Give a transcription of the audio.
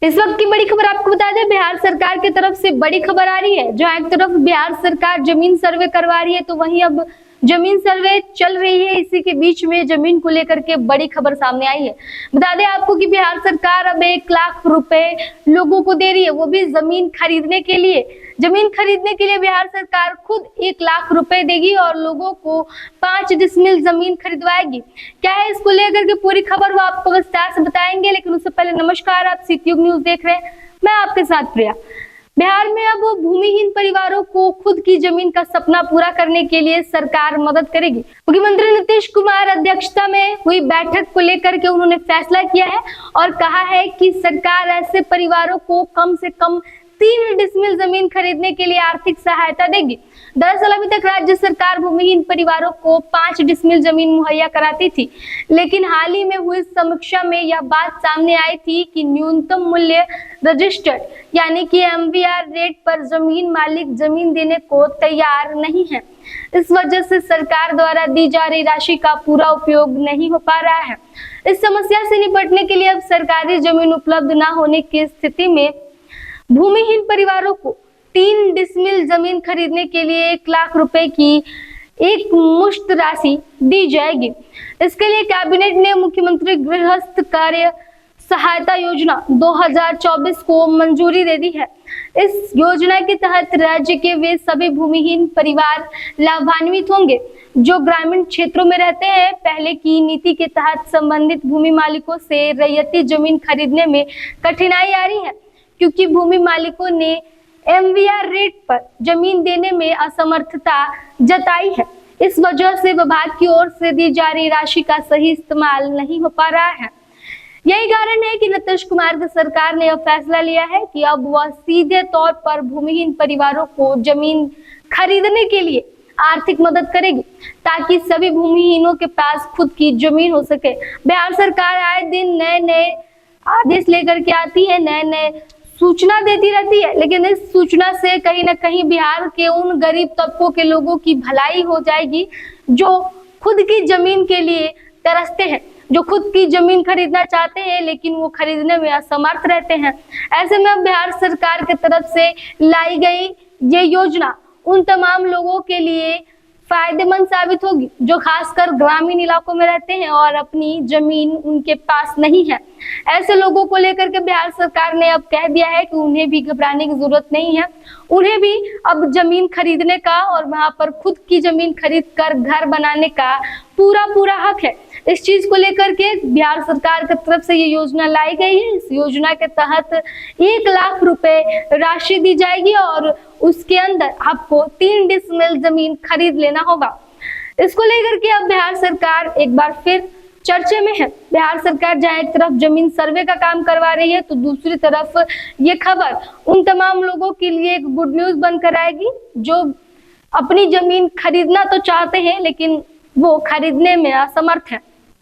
इस वक्त की बड़ी खबर आपको बता दें, बिहार सरकार की तरफ से बड़ी खबर आ रही है। जहां एक तरफ बिहार सरकार जमीन सर्वे करवा रही है, तो वहीं अब जमीन सर्वे चल रही है। इसी के बीच में जमीन को लेकर के बड़ी खबर सामने आई है। बता दें आपको कि बिहार सरकार अब 1 लाख रुपए लोगों को दे रही है, वो भी जमीन खरीदने के लिए। जमीन खरीदने के लिए बिहार सरकार खुद 1 लाख रुपए देगी और लोगों को 5 डिसमिल जमीन खरीदवाएगी। क्या है इसको लेकर के पूरी खबर, वो आपको विस्तार से बताएंगे। लेकिन उससे पहले नमस्कार, आप सिटीयुग न्यूज देख रहे हैं, मैं आपके साथ प्रिया। बिहार में अब भूमिहीन परिवारों को खुद की जमीन का सपना पूरा करने के लिए सरकार मदद करेगी। मुख्यमंत्री नीतीश कुमार अध्यक्षता में हुई बैठक को लेकर के उन्होंने फैसला किया है और कहा है कि सरकार ऐसे परिवारों को कम से कम 3 डिसमिल जमीन खरीदने के लिए आर्थिक सहायता देगी। दरअसल अभी तक राज्य सरकार भूमिहीन परिवारों को 5 डिसमिल जमीन मुहैया कराती थी, लेकिन हाल ही में हुई समीक्षा में यह बात सामने आई थी कि न्यूनतम मूल्य रजिस्टर्ड यानी कि MVR रेट पर जमीन मालिक जमीन देने को तैयार नहीं है। इस वजह से सरकार द्वारा दी जा रही राशि का पूरा उपयोग नहीं हो पा रहा है। इस समस्या से निपटने के लिए अब सरकारी जमीन उपलब्ध न होने की स्थिति में भूमिहीन परिवारों को 3 डिसमिल जमीन खरीदने के लिए 1 लाख रुपए की एक मुश्त राशि दी जाएगी। इसके लिए कैबिनेट ने मुख्यमंत्री गृहस्थ कार्य सहायता योजना 2024 को मंजूरी दे दी है। इस योजना के तहत राज्य के वे सभी भूमिहीन परिवार लाभान्वित होंगे जो ग्रामीण क्षेत्रों में रहते हैं। पहले की नीति के तहत संबंधित भूमि मालिकों से रैयती जमीन खरीदने में कठिनाई आ रही है, क्योंकि भूमि मालिकों ने MVR रेट पर जमीन देने में असमर्थता जताई है। इस वजह से विभाग की ओर से दी जा रही राशि का सही इस्तेमाल नहीं हो पा रहा है। यही कारण है कि नीतीश कुमार की सरकार ने यह फैसला लिया है कि अब वह सीधे तौर पर भूमिहीन परिवारों को जमीन खरीदने के लिए आर्थिक मदद करेगी, ताकि सभी भूमिहीनों के पास खुद की जमीन हो सके। बिहार सरकार आए दिन नए आदेश लेकर के आती है, नए सूचना देती रहती है, लेकिन इस सूचना से कहीं ना कहीं बिहार के उन गरीब तबकों के लोगों की भलाई हो जाएगी जो खुद की जमीन के लिए तरसते हैं, जो खुद की जमीन खरीदना चाहते हैं लेकिन वो खरीदने में असमर्थ रहते हैं। ऐसे में बिहार सरकार की तरफ से लाई गई ये योजना उन तमाम लोगों के लिए फायदेमंद साबित होगी जो खासकर ग्रामीण इलाकों में रहते हैं और अपनी जमीन उनके पास नहीं है। ऐसे लोगों को लेकर के बिहार सरकार ने अब कह दिया है कि उन्हें भी घबराने की जरूरत नहीं है, उन्हें भी अब जमीन खरीदने का और वहां पर खुद की जमीन खरीद कर घर बनाने का पूरा हक है। इस चीज को लेकर के बिहार सरकार की तरफ से ये योजना लाई गई है। इस योजना के तहत 1 लाख रुपए राशि दी जाएगी और उसके अंदर आपको 3 डिसमिल जमीन खरीद लेना होगा। इसको लेकर के अब बिहार सरकार एक बार फिर चर्चे में है। बिहार सरकार जहां एक तरफ जमीन सर्वे का काम करवा रही है, तो दूसरी तरफ ये खबर उन तमाम लोगों के लिए एक गुड न्यूज बनकर आएगी जो अपनी जमीन खरीदना तो चाहते हैं लेकिन वो खरीदने में असमर्थ है।